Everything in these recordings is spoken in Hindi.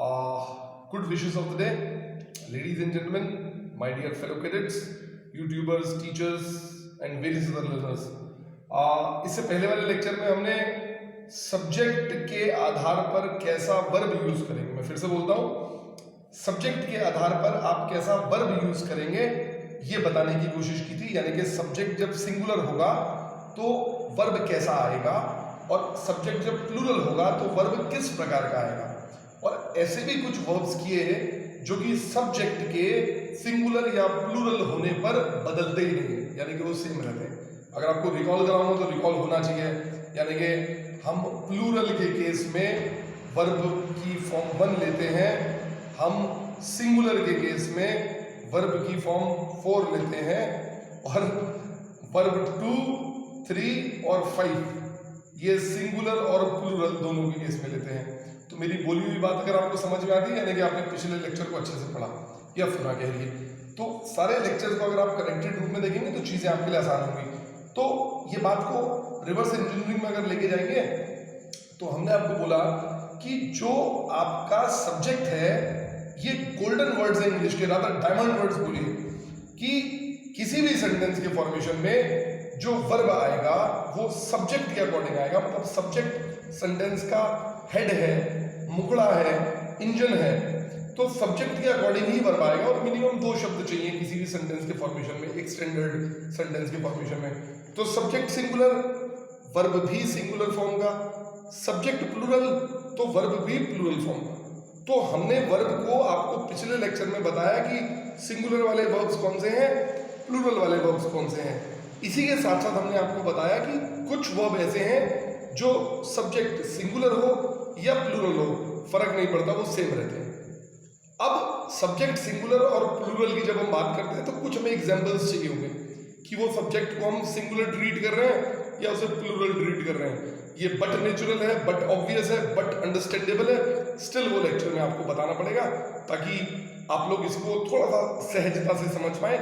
Good wishes of the day, ladies and gentlemen, my dear fellow cadets, YouTubers, teachers and various other learners. इससे पहले वाले लेक्चर में हमने सब्जेक्ट के आधार पर कैसा वर्ब यूज करेंगे, मैं फिर से बोलता हूँ, सब्जेक्ट के आधार पर आप कैसा वर्ब यूज करेंगे ये बताने की कोशिश की थी। यानी कि सब्जेक्ट जब सिंगुलर होगा तो वर्ब कैसा आएगा और सब्जेक्ट जब प्लूरल होगा तो वर्ब किस प्रकार का आएगा। और ऐसे भी कुछ वर्ब्स किए हैं जो कि सब्जेक्ट के सिंगुलर या प्लूरल होने पर बदलते ही नहीं, यानी कि वो सेम रहते हैं। अगर आपको रिकॉल कराऊंगा तो रिकॉल होना चाहिए, यानी कि हम प्लूरल के केस में वर्ब की फॉर्म 1 लेते हैं, हम सिंगुलर के केस में वर्ब की फॉर्म 4 लेते हैं और वर्ब 2, 3 और 5 ये सिंगुलर और प्लूरल दोनों के केस में लेते हैं। तो मेरी बोली हुई बात अगर आपको समझ में आती है, यानी कि आपने पिछले लेक्चर को अच्छे से पढ़ा या सुना कह लिए, तो सारे लेक्चर्स को अगर आप कनेक्टेड रूप में देखेंगे तो चीज़ें आपके लिए आसान होंगी। तो ये बात को रिवर्स इंजीनियरिंग में अगर लेके जाएंगे तो हमने आपको बोला कि जो आपका सब्जेक्ट है ये गोल्डन वर्ड्स है इंग्लिश के, रादर डायमंड वर्ड्स बोलिए, कि किसी भी सेंटेंस के फॉर्मेशन में जो वर्ब आएगा वो सब्जेक्ट के अकॉर्डिंग आएगा। मतलब सब्जेक्ट सेंटेंस का हेड है, मुकड़ा है, इंजन है, तो सब्जेक्ट के अकॉर्डिंग ही वर्ब आएगा। और मिनिमम 2 शब्द चाहिए किसी भी सेंटेंस के फॉर्मेशन में, एक स्टैंडर्ड सेंटेंस के फॉर्मेशन में। तो सब्जेक्ट सिंगुलर, वर्ब भी सिंगुलर फॉर्म का, सब्जेक्ट प्लूरल तो वर्ब भी प्लूरल फॉर्म का। तो हमने वर्ब को आपको पिछले लेक्चर में बताया कि सिंगुलर वाले वर्ब्स कौन से हैं, प्लूरल वाले वर्ब्स कौन से हैं। इसी के साथ साथ हमने आपको बताया कि कुछ वर्ब ऐसे हैं जो सब्जेक्ट सिंगुलर हो या प्लूरल हो, फर्क नहीं पड़ता, वो सेम रहते हैं। अब सब्जेक्ट सिंगुलर और प्लूरल की जब हम बात करते हैं तो कुछ हमें एग्जांपल्स चाहिए होंगे कि वो सब्जेक्ट को हम सिंगुलर ट्रीट कर रहे हैं या उसे प्लूरल ट्रीट कर रहे हैं। ये बट नेचुरल है, बट ऑब्वियस है, बट अंडरस्टैंडेबल है, स्टिल वो लेक्चर में आपको बताना पड़ेगा ताकि आप लोग इसको थोड़ा सा सहजता से समझ पाए।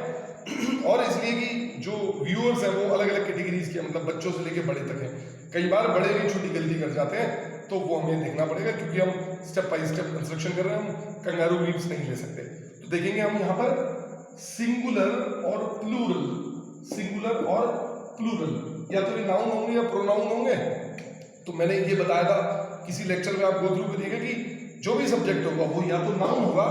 और इसलिए कि जो व्यूअर्स हैं वो अलग अलग कैटेगरीज के, मतलब बच्चों से लेके बड़े तक हैं। कई बार बड़े भी छोटी गलती कर जाते हैं तो वो हमें देखना पड़ेगा, क्योंकि हम स्टेप बाय स्टेप कंस्ट्रक्शन कर रहे हैं, हम कंगारू लीव्स नहीं ले सकते। तो देखेंगे हम यहाँ पर सिंगुलर और प्लूरल, सिंगुलर और प्लूरल, या तो ये नाउन होंगे या प्रोनाउन होंगे। तो मैंने ये बताया था किसी लेक्चर में, आप गो थ्रू करिएगा कि जो भी सब्जेक्ट होगा वो या तो नाउन होगा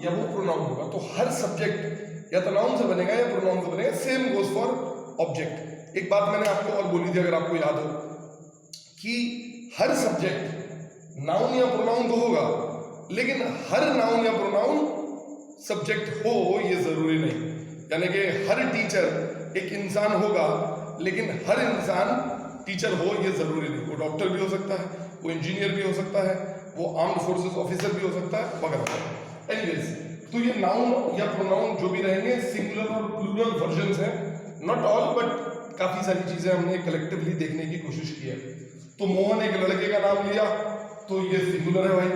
या वो प्रोनाउन होगा। तो हर सब्जेक्ट या तो नाउन से बनेगा या प्रोनाउन से बनेगा, सेम गोज फॉर ऑब्जेक्ट। एक बात मैंने आपको और बोली थी, अगर आपको याद हो, कि हर सब्जेक्ट नाउन या प्रोनाउन तो होगा, लेकिन हर नाउन या प्रोनाउन सब्जेक्ट हो ये जरूरी नहीं। यानी कि हर टीचर एक इंसान होगा, लेकिन हर इंसान टीचर हो ये जरूरी नहीं। वो डॉक्टर भी हो सकता है, वो इंजीनियर भी हो सकता है, वो आर्म्ड फोर्सेस ऑफिसर भी हो सकता है वगैरह। एनीवेज, तो ये नाउन या प्रोनाउन जो भी रहेंगे सिंगुलर और प्लूरल वर्जन्स हैं, नॉट ऑल बट काफी सारी चीजें हमने कलेक्टिवली देखने की कोशिश की है। तो मोहन एक लड़के का नाम लिया तो ये सिंगुलर है भाई,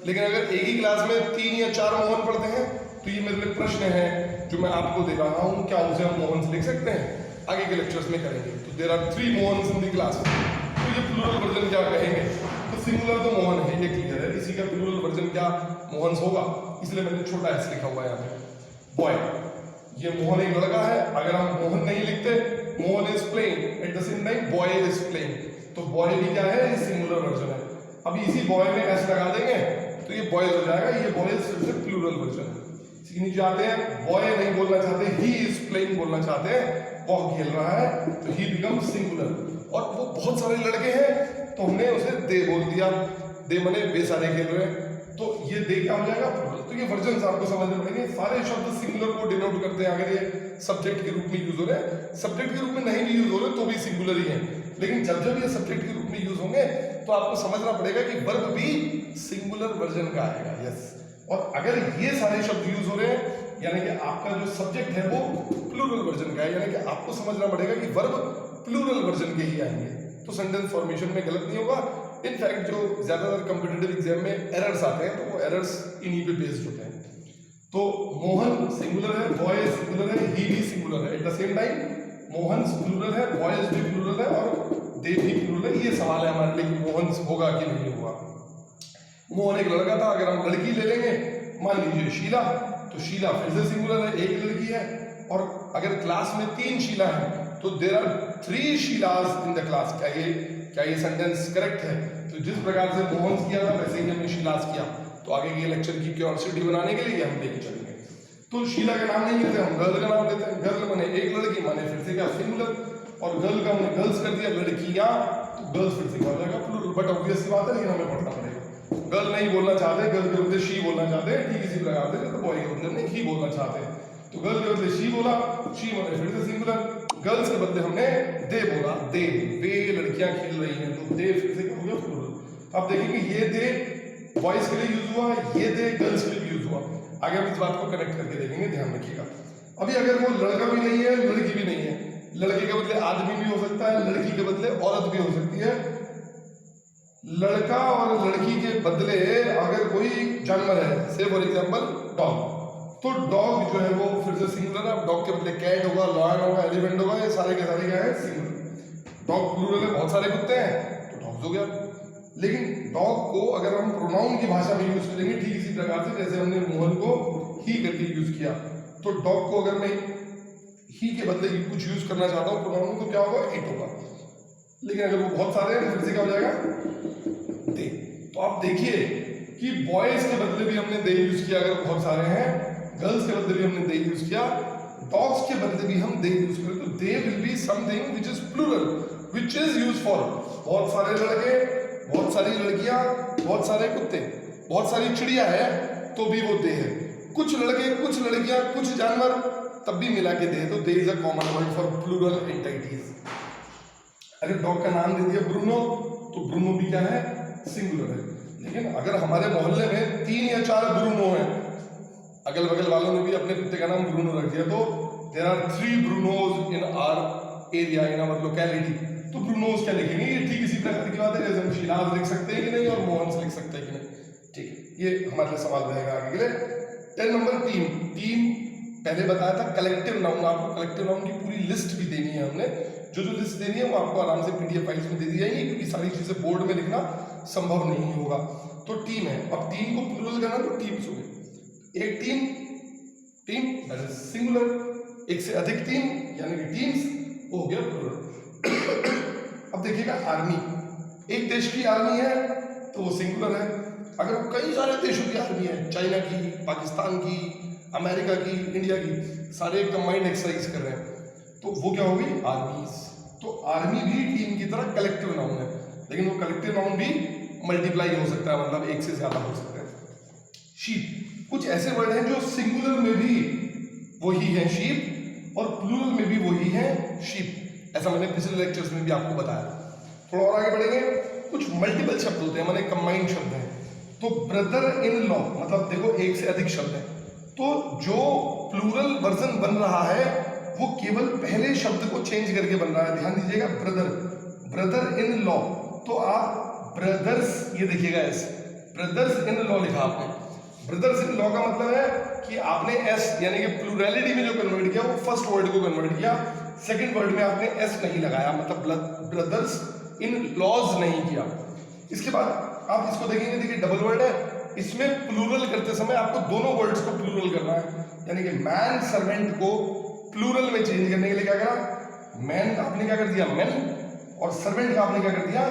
लेकिन अगर एक ही क्लास में 3 या 4 मोहन पढ़ते हैं तो ये मेरे लिए प्रश्न है जो मैं आपको दे रहा हूँ, क्या उसे हम मोहन से लिख सकते हैं? आगे के लेक्चर्स में करेंगे। तो there are 3 Mohans in the class, तो ये प्लूरल वर्जन क्या कहेंगे? तो सिंगुलर तो मोहन है, ये क्लियर है। इसी का प्लूरल वर्जन क्या मोहन्स होगा, इसलिए मैंने छोटा एस लिखा हुआ है यहाँ पे। बॉय, ये मोहन एक लड़का है, अगर हम मोहन नहीं लिखते, Mohan is playing, eight the same time boy is playing, तो बॉय भी क्या है, ये सिंगुलर वर्जन है। अभी इसी बॉय में एस लगा देंगे तो ये बॉयज हो जाएगा, ये बॉयज फिर से प्लूरल वर्जन है। इसी नीचे आते हैं, बॉय नहीं बोलना चाहते, ही इज प्लेइंग बोलना चाहते हैं, वह खेल रहा है, तो ही बिकम सिंगुलर। और वो बहुत सारे लड़के हैं तो हमने उसे दे बोल दिया, दे मने वे सारे खेल रहे हैं, तो ये दे क्या हो जाएगा, प्लूरल। तो ये वर्जन आपको समझने पड़ेंगे। सारे शब्द सिंगुलर को डिनोट करते हैं, अगर ये सब्जेक्ट के रूप में यूज हो रहे हैं, सब्जेक्ट के रूप में नहीं भी यूज हो रहे तो भी सिंगुलर ही है, लेकिन जब जब ये सब्जेक्ट के रूप में यूज होंगे तो आपको समझना पड़ेगा कि वर्ब भी सिंगुलर वर्जन का आएगा। यस, और अगर ये सारे शब्द यूज हो रहे हैं यानी कि आपका जो सब्जेक्ट है वो प्लूरल वर्जन का है, यानी कि आपको समझना पड़ेगा कि वर्ब प्लूरल वर्जन के ही आएंगे, तो सेंटेंस फॉर्मेशन में गलत नहीं होगा। इनफैक्ट जो ज्यादातर कॉम्पिटिटिव एग्जाम में एरर्स आते हैं तो वो एरर्स इन्हीं पे बेस्ड होते हैं। तो मोहन सिंगुलर है, बॉय सिंगुलर है, ही भी सिंगुलर है, at the same time Mohan plural है, बॉयज भी प्लूरल है और दे भी प्लूरल है। ये सवाल है हमारे लिए कि मोहन होगा कि नहीं होगा। मोहन एक लड़का था, अगर हम लड़की ले लेंगे, मान लीजिए शीला, तो शीला फिर से सिंगुलर है, एक लड़की है। और अगर क्लास में 3 शीला है तो there are 3 Sheelas in the class. क्या ये सेंटेंस करेक्ट है? तो जिस प्रकार से मोहन किया था वैसे ही हमने शीलाज किया। तो आगे के लेक्चर की क्यूरियोसिटी बनाने के लिए हम लेके चलेंगे। तो शीला का नाम नहीं लेते, हम गर्ल का नाम लेते हैं। गर्ल माने एक लड़की, माने फिर से क्या सिंगुलर, और गर्ल का हमने गर्ल्स कर दिया, लड़कियां, तो गर्ल्स फिर से क्या हो जाएगा प्लूरल। बट ऑब्वियस सी बात है, लेकिन हमें पढ़ना पड़ेगा। गर्ल नहीं बोलना चाहते, गर्ल के बदले शी बोलना चाहते हैं, ठीक इसी प्रकार से तो बॉय के बदले हमने ही बोलना चाहते हैं। तो गर्ल के बदले शी बोला, शी माने फिर से सिंगुलर। गर्ल्स के बदले हमने दे बोला, दे, वे लड़कियां खेल रही हैं, तो दे फिर से क्या हो गया प्लूरल। अब देखेंगे ये दे बॉयज के लिए यूज हुआ, ये दे गर्ल्स के लिए यूज हुआ। आगे हम इस बात को कनेक्ट करके देखेंगे, ध्यान रखिएगा। अभी अगर वो लड़का भी नहीं है, लड़की भी नहीं है, लड़के के बदले आदमी भी हो सकता है, लड़की के बदले औरत भी हो सकती है। लड़का और लड़की के बदले अगर कोई जानवर है, से फॉर एग्जांपल डॉग, तो डॉग जो है वो फिर से सिंगुलर है। डॉग के बदले कैट होगा, लॉयन होगा, एलिफेंट होगा, ये सारे के सारे क्या है सिंगुलर। डॉग प्लूरल है, बहुत सारे कुत्ते हैं तो डॉग्स हो गया। लेकिन डॉग को अगर हम प्रोनाउन की भाषा में यूज करेंगे, ठीक इसी प्रकार से जैसे हमने मोहन को ही करके यूज किया, तो डॉग को अगर मैं ही के बदले कुछ यूज करना चाहता हूँ प्रोनाउन, तो क्या होगा इट होगा। लेकिन अगर वो बहुत सारे हैं तो फिर से क्या हो जाएगा दे। तो आप देखिए कि बॉयज के बदले भी हमने दे यूज किया अगर बहुत सारे हैं, गर्ल्स के बदले भी हमने दे यूज किया, डॉग्स के बदले भी हम दे यूज करें, तो they will be something which is plural, which is use for बहुत सारे लड़के, बहुत सारी लड़कियां, बहुत सारे कुत्ते, बहुत सारी चिड़िया है तो भी वो दे है। कुछ लड़के, कुछ लड़कियां, कुछ जानवर, तब भी मिला के दे, तो they is a common word for plural entities. अगर डॉग का नाम दे दिया ब्रूनो, तो ब्रूनो भी क्या है सिंगुलर है। लेकिन अगर हमारे मोहल्ले में 3 या 4 ब्रूनो हैं, अगल बगल वालों ने भी अपने कुत्ते का नाम ब्रूनो रख दिया, तो there are 3 Brunos in our area, in our locality, तो ब्रूनोज क्या लिखेंगे? ये ठीक इसी प्रकार की बात है जैसे हम शीलाज लिख सकते हैं कि नहीं और मोहन लिख सकते हैं कि नहीं। ठीक है, ये हमारे लिए सवाल रहेगा आगे के लिए। 10 नंबर टीम। टीम पहले बताया था कलेक्टिव नाउन, आपको कलेक्टिव नाउन की पूरी लिस्ट भी देनी है हमने। जो लिस्ट देनी है वो आपको आराम से पीडीएफ फाइल्स में दे दी जाएगी, क्योंकि सारी चीजें बोर्ड में लिखना संभव नहीं होगा। तो टीम है, अब टीम को प्लूरल करना तो टीम्स हो गए। एक team, team that is singular. एक से अधिक टीम यानी कि टीम्स, वो हो गया प्लूरल। अब देखिएगा आर्मी, एक देश की आर्मी है तो वो सिंगुलर है। अगर वो कई सारे देशों की आर्मी है, चाइना की, पाकिस्तान की, अमेरिका की, इंडिया की, सारे कंबाइंड एक्सरसाइज कर रहे हैं, तो वो क्या होगी आर्मीज। तो आर्मी भी टीम की तरह कलेक्टिव नाउन है, लेकिन वो कलेक्टिव नाउन भी मल्टीप्लाई हो सकता है, मतलब एक से ज्यादा हो सकता है। शीप, कुछ ऐसे वर्ड हैं जो सिंगुलर में भी वही है शीप और प्लूरल में भी वही है शीप। ऐसा मैंने पिछले लेक्चर्स में भी आपको बताया। थोड़ा और आगे बढ़ेंगे, कुछ मल्टीपल शब्द होते हैं, माने कंबाइंड शब्द हैं। तो ब्रदर इन लॉ, मतलब देखो एक से अधिक शब्द है, तो जो प्लूरल वर्जन बन रहा है वो केवल पहले शब्द को चेंज करके बन रहा है। ध्यान दीजिएगा, ब्रदर, ब्रदर इन लॉ, तो आप ब्रदर्स, ये देखिएगा एस, ब्रदर्स इन लॉ लिखा आपने। ब्रदर्स इन लॉ का मतलब है कि आपने एस यानी कि प्लूरैलिटी में जो कन्वर्ट किया वो फर्स्ट वर्ड को कन्वर्ट किया, सेकंड वर्ड में आपने एस नहीं लगाया, मतलब ब्रदर्स इन लॉज नहीं किया। इसके बाद आप इसको देखेंगे, देखिए डबल वर्ड है, इसमें प्लूरल करते समय आपको दोनों वर्ड्स को प्लूरल करना है, यानी कि मैन सर्वेंट को प्लूरल में चेंज करने के लिए क्या करा, मैन का आपने क्या कर दिया मैन, और सर्वेंट का आपने क्या कर दिया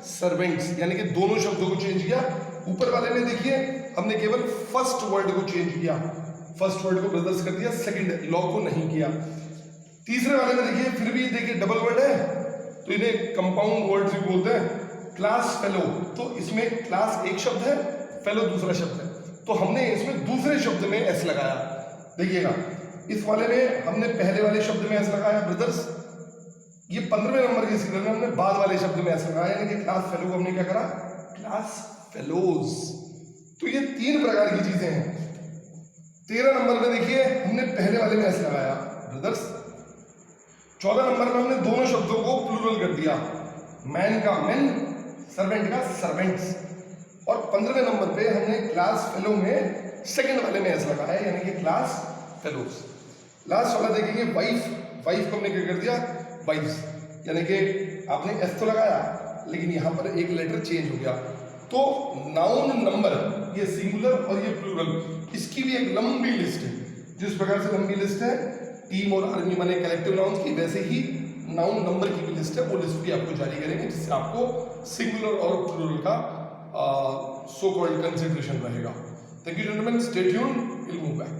सर्वेंट्स, यानी कि दोनों शब्दों को चेंज किया। ऊपर वाले में देखिए हमने केवल फर्स्ट वर्ड को चेंज किया, फर्स्ट वर्ड को ब्रदर्स कर दिया, सेकंड लॉ को नहीं किया। तीसरे वाले में देखिए फिर भी देखिए डबल वर्ड है, तो इन्हें कंपाउंड वर्ड्स भी बोलते हैं। क्लास फेलो, तो इसमें क्लास एक शब्द है, फेलो दूसरा शब्द है, तो हमने इसमें दूसरे शब्द में एस लगाया। देखिएगा इस वाले में हमने पहले वाले शब्द में एस लगाया ब्रदर्स, ये 15वें नंबर के सीरियल में हमने बाद वाले शब्द में एस लगाया, यानी कि क्लास फेलो को हमने क्या करा क्लास फेलोज। तो ये 3 प्रकार की चीजें हैं। 13 नंबर में देखिए हमने पहले वाले में एस लगाया ब्रदर्स। 14 नंबर में हमने दोनों शब्दों को प्लूरल कर दिया, मैन का मैन, सर्वेंट का सर्वेंट्स। और 15वें नंबर पे हमने क्लास फेलो में सेकंड वाले में एस लगाया, यानी कि क्लास फेलोज। लास्ट वाला देखेंगे वाइफ, वाइफ को हमने क्या कर दिया वाइफ्स, यानी कि आपने एस तो लगाया लेकिन यहाँ पर एक लेटर चेंज हो गया, तो तो नाउन नंबर, ये सिंगुलर और ये प्लूरल, इसकी भी एक लंबी लिस्ट है। जिस प्रकार से लंबी लिस्ट है टीम और आर्मी माने कलेक्टिव नाउन्स की, वैसे ही नाउन नंबर की भी लिस्ट है, वो लिस्ट भी आपको जारी करेंगे, जिससे आपको सिंगुलर और प्लूरल का सो कॉल्ड कंसिडरेशन रहेगा। Thank you gentleman, stay tuned, will move back.